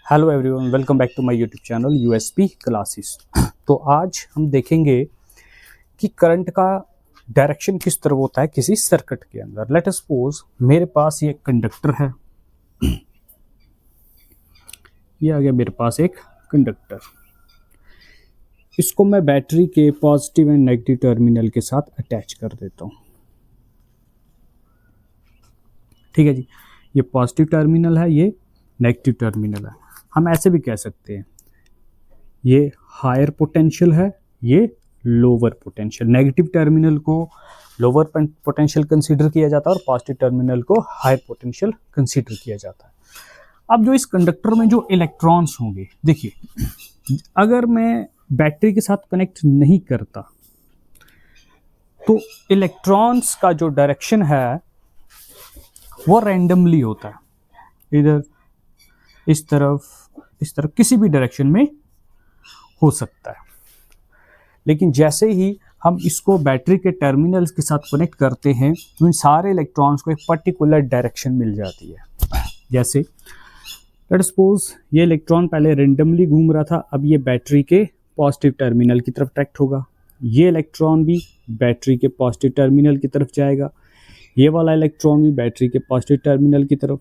Hello everyone, welcome back to my YouTube channel USP classes. तो आज हम देखेंगे कि करंट का डायरेक्शन किस तरह होता है किसी सर्किट के अंदर। लेट अस सपोज मेरे पास ये कंडक्टर है, ये आ गया मेरे पास एक कंडक्टर। इसको मैं बैटरी के पॉजिटिव एंड नेगेटिव टर्मिनल के साथ अटैच कर देता हूँ। ठीक है जी, ये पॉजिटिव टर्मिनल है, ये नेगेटिव टर्मिनल है। हम ऐसे भी कह सकते हैं ये हायर पोटेंशियल है, ये लोअर पोटेंशियल। नेगेटिव टर्मिनल को लोअर पोटेंशियल कंसीडर किया जाता है और पॉजिटिव टर्मिनल को हायर पोटेंशियल कंसीडर किया जाता है। अब जो इस कंडक्टर में जो इलेक्ट्रॉन्स होंगे, देखिए अगर मैं बैटरी के साथ कनेक्ट नहीं करता तो इलेक्ट्रॉन्स का जो डायरेक्शन है वो रैंडमली होता है, इधर इस तरफ किसी भी डायरेक्शन में हो सकता है। लेकिन जैसे ही हम इसको बैटरी के टर्मिनल्स के साथ कनेक्ट करते हैं तो इन सारे इलेक्ट्रॉन्स को एक पर्टिकुलर डायरेक्शन मिल जाती है। जैसे लेट सपोज ये इलेक्ट्रॉन पहले रेंडमली घूम रहा था, अब ये बैटरी के पॉजिटिव टर्मिनल की तरफ अट्रैक्ट होगा। ये इलेक्ट्रॉन भी बैटरी के पॉजिटिव टर्मिनल की तरफ जाएगा, ये वाला इलेक्ट्रॉन भी बैटरी के पॉजिटिव टर्मिनल की तरफ।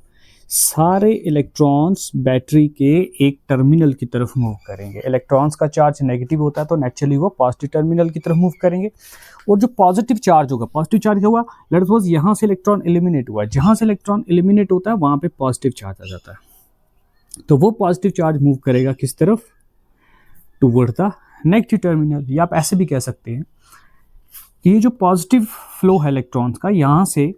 सारे इलेक्ट्रॉन्स बैटरी के एक टर्मिनल की तरफ मूव करेंगे। इलेक्ट्रॉन्स का चार्ज नेगेटिव होता है तो नेचुरली वो पॉजिटिव टर्मिनल की तरफ मूव करेंगे। और जो पॉजिटिव चार्ज होगा, पॉजिटिव चार्ज हुआ, लेट्स सपोज यहाँ से इलेक्ट्रॉन एलिमिनेट हुआ, जहाँ से इलेक्ट्रॉन एलिमिनेट होता है वहाँ पे पॉजिटिव चार्ज आ जाता है, तो वो पॉजिटिव चार्ज मूव करेगा किस तरफ, टुवर्ड द नेगेटिव टर्मिनल। या आप ऐसे भी कह सकते हैं कि ये जो पॉजिटिव फ्लो है इलेक्ट्रॉन्स का, यहाँ से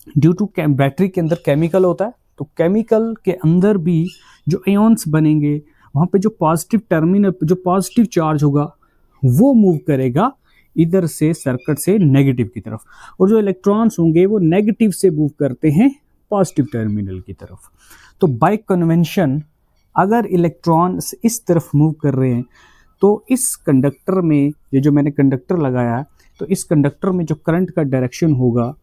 ड्यू टू बैटरी के अंदर केमिकल होता है, तो केमिकल के अंदर भी जो आयन्स बनेंगे वहाँ पे जो पॉजिटिव टर्मिनल, जो पॉजिटिव चार्ज होगा वो मूव करेगा इधर से सर्किट से नेगेटिव की तरफ, और जो इलेक्ट्रॉन्स होंगे वो नेगेटिव से मूव करते हैं पॉजिटिव टर्मिनल की तरफ। तो बाय कन्वेंशन अगर इलेक्ट्रॉन्स इस तरफ मूव कर रहे हैं तो इस कंडक्टर में, ये जो मैंने कंडक्टर लगाया है, तो इस कंडक्टर में जो करंट का डायरेक्शन होगा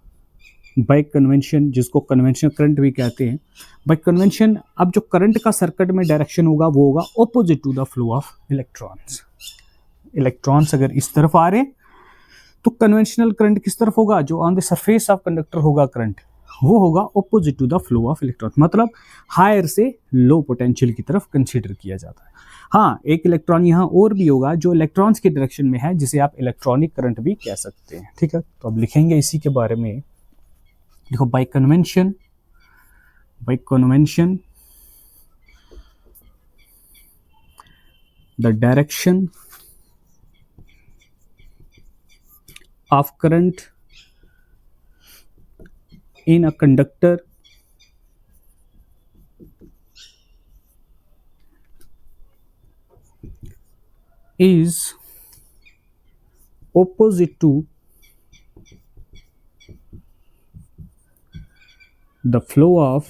बाय कन्वेंशन, जिसको कन्वेंशनल करंट भी कहते हैं, बाय कन्वेंशन अब जो करंट का सर्किट में डायरेक्शन होगा वो होगा opposite to the flow of electrons. Electrons अगर इस तरफ आ रहे हैं तो कन्वेंशनल करंट किस तरफ होगा, जो on the surface of conductor होगा करंट, वो होगा opposite to the flow of electrons, मतलब हायर से लो पोटेंशियल की तरफ कंसीडर किया जाता है। हाँ, एक इलेक्ट्रॉन यहाँ और भी होगा जो इलेक्ट्रॉन्स के डायरेक्शन में है, जिसे आप इलेक्ट्रॉनिक करंट भी कह सकते हैं। ठीक है, तो अब लिखेंगे इसी के बारे में। देखो, bye convention the direction of current in a conductor is opposite to the flow of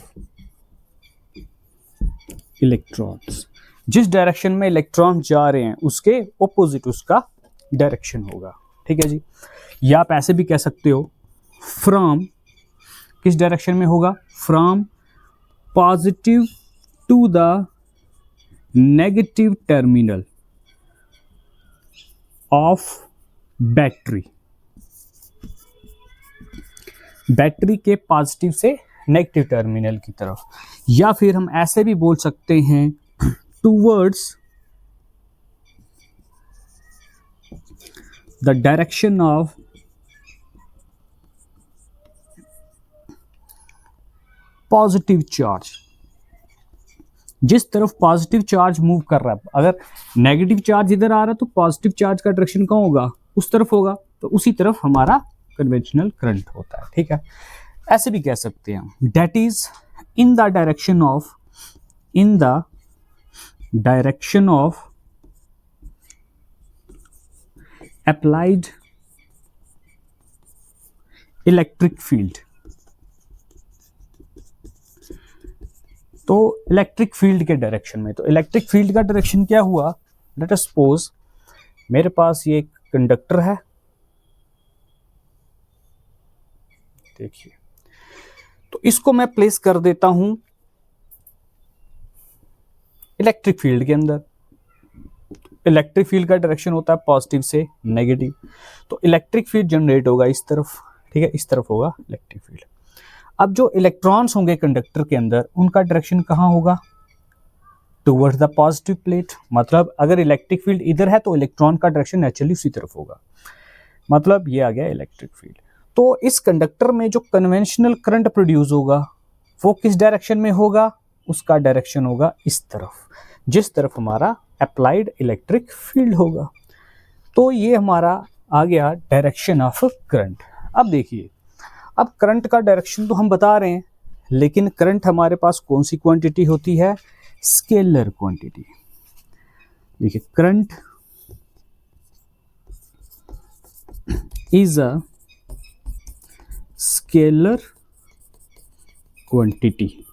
electrons। जिस डायरेक्शन में इलेक्ट्रॉन जा रहे हैं उसके ऑपोजिट उसका डायरेक्शन होगा। ठीक है जी, या आप ऐसे भी कह सकते हो फ्रॉम, किस डायरेक्शन में होगा, from positive to the negative terminal of battery. Battery के पॉजिटिव से नेगेटिव टर्मिनल की तरफ, या फिर हम ऐसे भी बोल सकते हैं towards the direction of positive charge. जिस तरफ पॉजिटिव चार्ज मूव कर रहा है, अगर नेगेटिव चार्ज इधर आ रहा है तो पॉजिटिव चार्ज का डायरेक्शन कहाँ होगा, उस तरफ होगा, तो उसी तरफ हमारा कन्वेंशनल करंट होता है। ठीक है, ऐसे भी कह सकते हैं that is in the direction of applied electric field. तो इलेक्ट्रिक फील्ड के डायरेक्शन में, तो इलेक्ट्रिक फील्ड का डायरेक्शन क्या हुआ, लेट अस सपोज मेरे पास ये एक कंडक्टर है, देखिए, तो इसको मैं प्लेस कर देता हूं इलेक्ट्रिक फील्ड के अंदर इलेक्ट्रिक फील्ड का डायरेक्शन होता है पॉजिटिव से नेगेटिव, तो इलेक्ट्रिक फील्ड जनरेट होगा इस तरफ, ठीक है, इस तरफ होगा इलेक्ट्रिक फील्ड। अब जो इलेक्ट्रॉन्स होंगे कंडक्टर के अंदर, उनका डायरेक्शन कहाँ होगा, टुवर्ड्स द पॉजिटिव प्लेट। मतलब अगर इलेक्ट्रिक फील्ड इधर है तो इलेक्ट्रॉन का डायरेक्शन नेचुरली उसी तरफ होगा, मतलब ये आ गया इलेक्ट्रिक फील्ड। तो इस कंडक्टर में जो कन्वेंशनल करंट प्रोड्यूस होगा वो किस डायरेक्शन में होगा, उसका डायरेक्शन होगा इस तरफ, जिस तरफ हमारा अप्लाइड इलेक्ट्रिक फील्ड होगा। तो ये हमारा आ गया डायरेक्शन ऑफ करंट। अब देखिए, अब करंट का डायरेक्शन तो हम बता रहे हैं, लेकिन करंट हमारे पास कौन सी क्वांटिटी होती है, स्केलर क्वांटिटी। देखिए, current is a scalar quantity.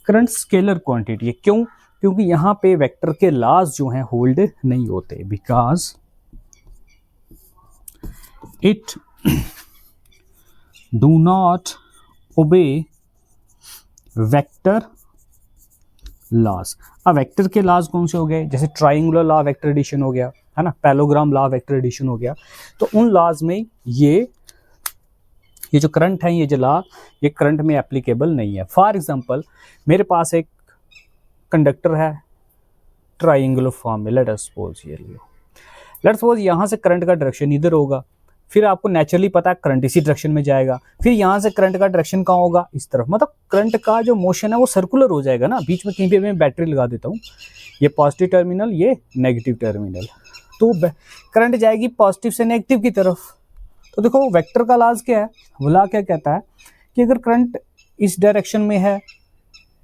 Current scalar quantity है, क्यों, क्योंकि यहां पे वेक्टर के लॉज जो हैं होल्ड नहीं होते, because it do not obey vector laws. अब वेक्टर के लॉज कौन से हो गए, जैसे ट्राइंगुलर लॉ वेक्टर एडिशन हो गया, है ना, पैलोग्राम लॉ वेक्टर एडिशन हो गया। तो उन लॉज में ये जो करंट है, ये जो लॉ, ये करंट में एप्लीकेबल नहीं है। फॉर एग्जांपल, मेरे पास एक कंडक्टर है ट्राइंगुलर फॉर्म में, लेट अस सपोज ये लो, लेट्स सपोज यहाँ से करंट का डायरेक्शन इधर होगा, फिर आपको नेचुरली पता है करंट इसी डायरेक्शन में जाएगा, फिर यहाँ से करंट का डायरेक्शन कहाँ होगा, इस तरफ। मतलब करंट का जो मोशन है वो सर्कुलर हो जाएगा ना। बीच में कहीं पे मैं बैटरी लगा देता हूँ, ये पॉजिटिव टर्मिनल, ये नेगेटिव टर्मिनल, तो करंट जाएगी पॉजिटिव से नेगेटिव की तरफ। तो देखो वेक्टर का लॉज क्या है, वो लॉ क्या कहता है कि अगर करंट इस डायरेक्शन में है,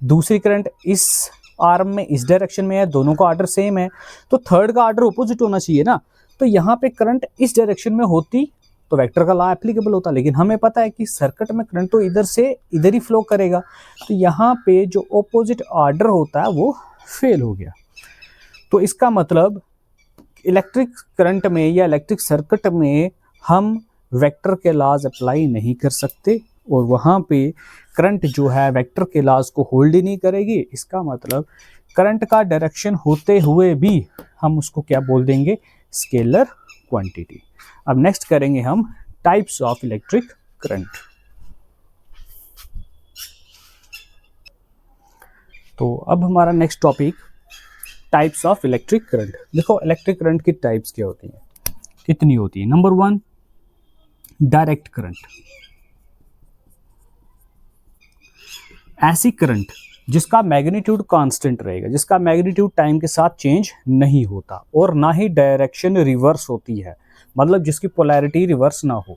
दूसरी करंट इस आर्म में इस डायरेक्शन में है, दोनों का ऑर्डर सेम है, तो थर्ड का ऑर्डर ऑपोजिट होना चाहिए ना। तो यहाँ पे करंट इस डायरेक्शन में होती तो वेक्टर का लॉ एप्लीकेबल होता, लेकिन हमें पता है कि सर्किट में करंट तो इधर से इधर ही फ्लो करेगा, तो यहाँ पे जो ऑपोजिट ऑर्डर होता है वो फेल हो गया। तो इसका मतलब इलेक्ट्रिक करंट में या इलेक्ट्रिक सर्किट में हम वेक्टर के लॉज अप्लाई नहीं कर सकते, और वहाँ पे करंट जो है वेक्टर के लॉज को होल्ड ही नहीं करेगी। इसका मतलब करंट का डायरेक्शन होते हुए भी हम उसको क्या बोल देंगे, स्केलर क्वांटिटी। अब नेक्स्ट करेंगे हम टाइप्स ऑफ इलेक्ट्रिक करंट। तो अब हमारा next topic types of electric current. देखो इलेक्ट्रिक करंट की टाइप्स क्या होती हैं, कितनी होती है। Number 1, direct current. ऐसी करंट जिसका मैग्नीट्यूड कांस्टेंट रहेगा, जिसका मैग्नीट्यूड टाइम के साथ चेंज नहीं होता, और ना ही डायरेक्शन रिवर्स होती है, मतलब जिसकी पोलैरिटी रिवर्स ना हो,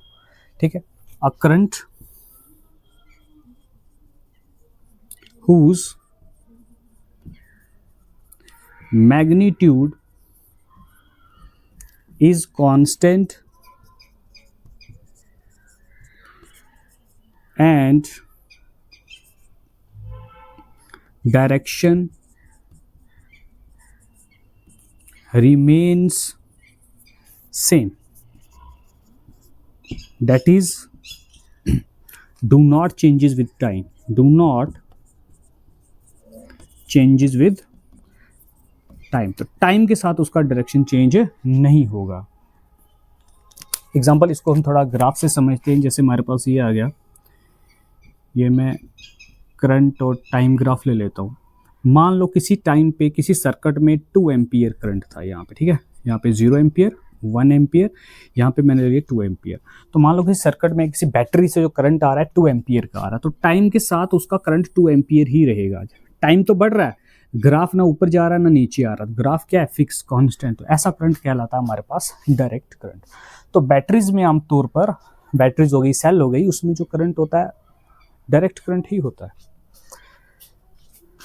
ठीक है। A current whose magnitude is constant and direction remains same, that is do not changes with time, do not changes with time. तो टाइम के साथ उसका डायरेक्शन चेंज नहीं होगा। एग्जांपल इसको हम थोड़ा ग्राफ से समझते हैं। जैसे हमारे पास ये आ गया, ये मैं करंट और टाइम ग्राफ ले लेता हूँ। मान लो किसी टाइम पे किसी सर्किट में 2 एम्पियर करंट था यहाँ पे, ठीक है, यहाँ पे 0 एम्पियर, 1 एम्पियर, यहाँ पे मैंने ले लिया 2 एम्पियर। तो मान लो किसी सर्किट में किसी बैटरी से जो करंट आ रहा है 2 एम्पियर का आ रहा है, तो टाइम के साथ उसका करंट 2 एम्पियर ही रहेगा। टाइम तो बढ़ रहा है, ग्राफ ना ऊपर जा रहा है ना नीचे आ रहा है, ग्राफ क्या है, फिक्स कांस्टेंट। तो ऐसा करंट कहलाता है हमारे पास डायरेक्ट करंट। तो बैटरीज में आमतौर पर, बैटरीज हो गई, सेल हो गई, उसमें जो करंट होता है डायरेक्ट करंट ही होता है।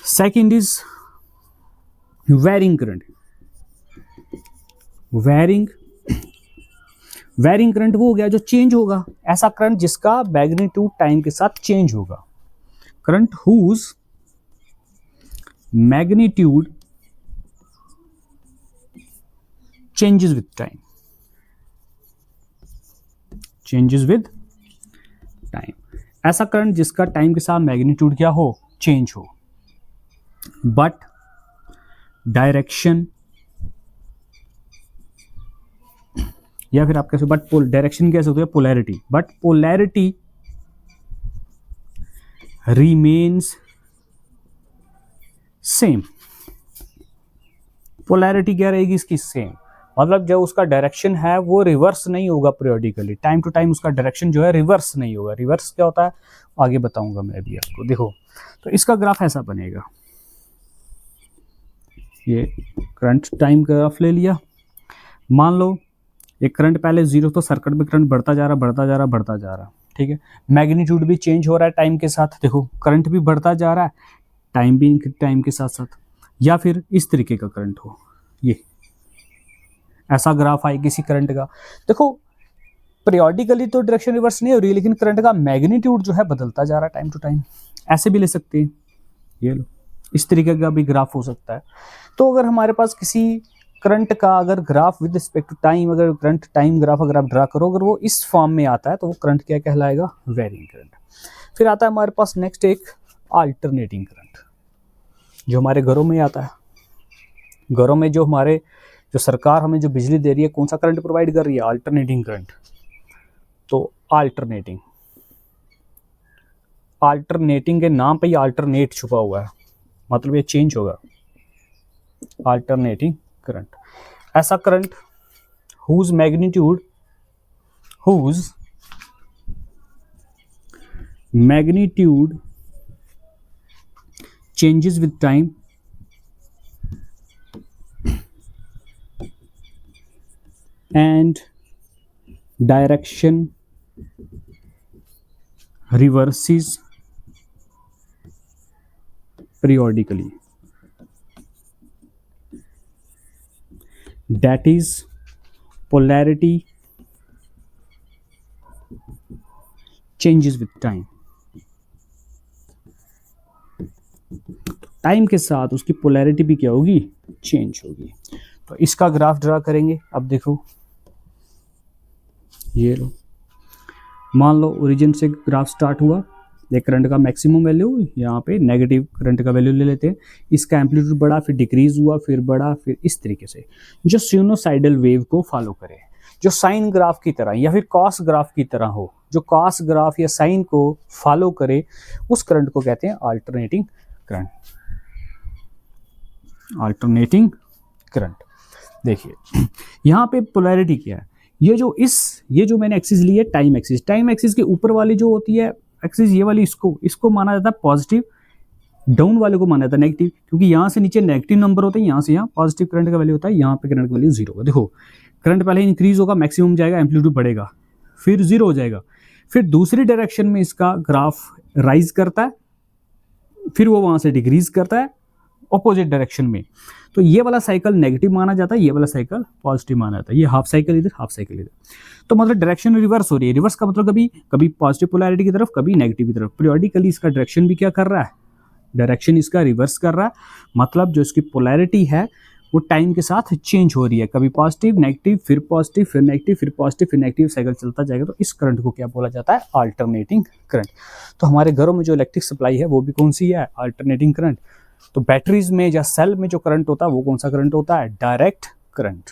Second is varying current. Varying current वो हो गया जो चेंज होगा, ऐसा करंट जिसका मैग्नीट्यूड टाइम के साथ चेंज होगा। Current whose magnitude changes with time, changes with time, ऐसा करंट जिसका टाइम के साथ मैग्नीट्यूड क्या हो, चेंज हो, बट डायरेक्शन, या फिर आप कैसे, बट डायरेक्शन कैसे होती है, polarity, but polarity remains same. Polarity क्या रहेगी इसकी, सेम, मतलब जो उसका डायरेक्शन है वो रिवर्स नहीं होगा पीरियोडिकली, टाइम टू टाइम उसका डायरेक्शन जो है रिवर्स नहीं होगा। रिवर्स क्या होता है आगे बताऊंगा मैं अभी आपको। देखो तो इसका ग्राफ ऐसा बनेगा, ये करंट टाइम ग्राफ ले लिया, मान लो एक करंट पहले जीरो, तो सर्किट में करंट बढ़ता जा रहा बढ़ता जा रहा बढ़ता जा रहा, ठीक है। मैग्नीट्यूड भी चेंज हो रहा है टाइम के साथ, देखो करंट भी बढ़ता जा रहा है, टाइम भी टाइम के साथ साथ। या फिर इस तरीके का करंट हो, ये ऐसा ग्राफ आए किसी करंट का, देखो पीरियोडिकली तो डायरेक्शन रिवर्स नहीं हो रही है, लेकिन करंट का मैग्नीट्यूड जो है बदलता जा रहा है टाइम टू टाइम। ऐसे भी ले सकते हैं, ये लो इस तरीके का भी ग्राफ हो सकता है। तो अगर हमारे पास किसी करंट का अगर graph with respect to time, अगर करंट टाइम ग्राफ अगर आप ड्रा करो, अगर वो इस फॉर्म में आता है तो वो करंट क्या कहलाएगा, वेरिंग करंट। फिर आता है हमारे पास नेक्स्ट एक अल्टरनेटिंग करंट, जो हमारे घरों में आता है। घरों में जो हमारे जो सरकार हमें जो बिजली दे रही है, कौन सा करंट प्रोवाइड कर रही है, अल्टरनेटिंग करंट। तो अल्टरनेटिंग, अल्टरनेटिंग के नाम पे ही अल्टरनेट छुपा हुआ है, मतलब ये चेंज होगा, अल्टरनेटिंग करंट। ऐसा current whose magnitude changes with time and direction reverses periodically, that is polarity changes with time। Time के साथ उसकी पोलैरिटी भी क्या होगी, चेंज होगी। तो इसका ग्राफ ड्रा करेंगे। अब देखो ये लो, मान लो ओरिजिन से ग्राफ स्टार्ट हुआ, एक करंट का मैक्सिमम वैल्यू, यहाँ पे नेगेटिव करंट का वैल्यू ले लेते हैं, इसका एम्पलीट्यूड बढ़ा, फिर डिक्रीज हुआ, फिर बढ़ा, फिर इस तरीके से जो सिनुसाइडल वेव को फॉलो करे, जो साइन ग्राफ की तरह या फिर कॉस ग्राफ की तरह हो, जो कॉस ग्राफ या साइन को फॉलो करे, उस करंट को कहते हैं अल्टरनेटिंग करंट। अल्टरनेटिंग करंट, देखिए यहाँ पे पोलैरिटी क्या है, ये जो मैंने एक्सिस ली है टाइम एक्सिस, टाइम एक्सिस के ऊपर वाली जो होती है एक्सिस, ये वाली, इसको माना जाता है पॉजिटिव, डाउन वाले को माना जाता है नेगेटिव, क्योंकि यहाँ से नीचे नेगेटिव नंबर होते हैं, यहाँ से यहाँ पॉजिटिव करंट का वैल्यू होता है, यहाँ पे करंट का वैल्यू जीरो होगा। देखो करंट पहले इंक्रीज होगा, मैक्सिमम जाएगा, एम्पलीट्यूड बढ़ेगा, फिर जीरो हो जाएगा, फिर दूसरी डायरेक्शन में इसका ग्राफ राइज करता है, फिर वो वहां से डिक्रीज करता है ऑपोजिट डायरेक्शन में। तो ये वाला साइकिल नेगेटिव माना जाता है, ये वाला साइकिल पॉजिटिव माना जाता है, ये हाफ साइकिल इधर, हाफ साइकिल इधर। तो मतलब डायरेक्शन रिवर्स हो रही है। रिवर्स का मतलब कभी पॉजिटिव पोलैरिटी की तरफ, कभी नेगेटिव की तरफ। पीरियोडिकली इसका डायरेक्शन भी क्या कर रहा है, डायरेक्शन इसका रिवर्स कर रहा है, मतलब जो इसकी पोलैरिटी है वो टाइम के साथ चेंज हो रही है, कभी पॉजिटिव नेगेटिव, फिर पॉजिटिव फिर नेगेटिव, फिर पॉजिटिव फिर नेगेटिव, साइकिल चलता जाएगा। तो इस करंट को क्या बोला जाता है, अल्टरनेटिंग करंट। तो हमारे घरों में जो इलेक्ट्रिक सप्लाई है वो भी कौन सी है, अल्टरनेटिंग करंट। तो बैटरीज में या सेल में जो करंट होता है वो कौन सा करंट होता है, डायरेक्ट करंट।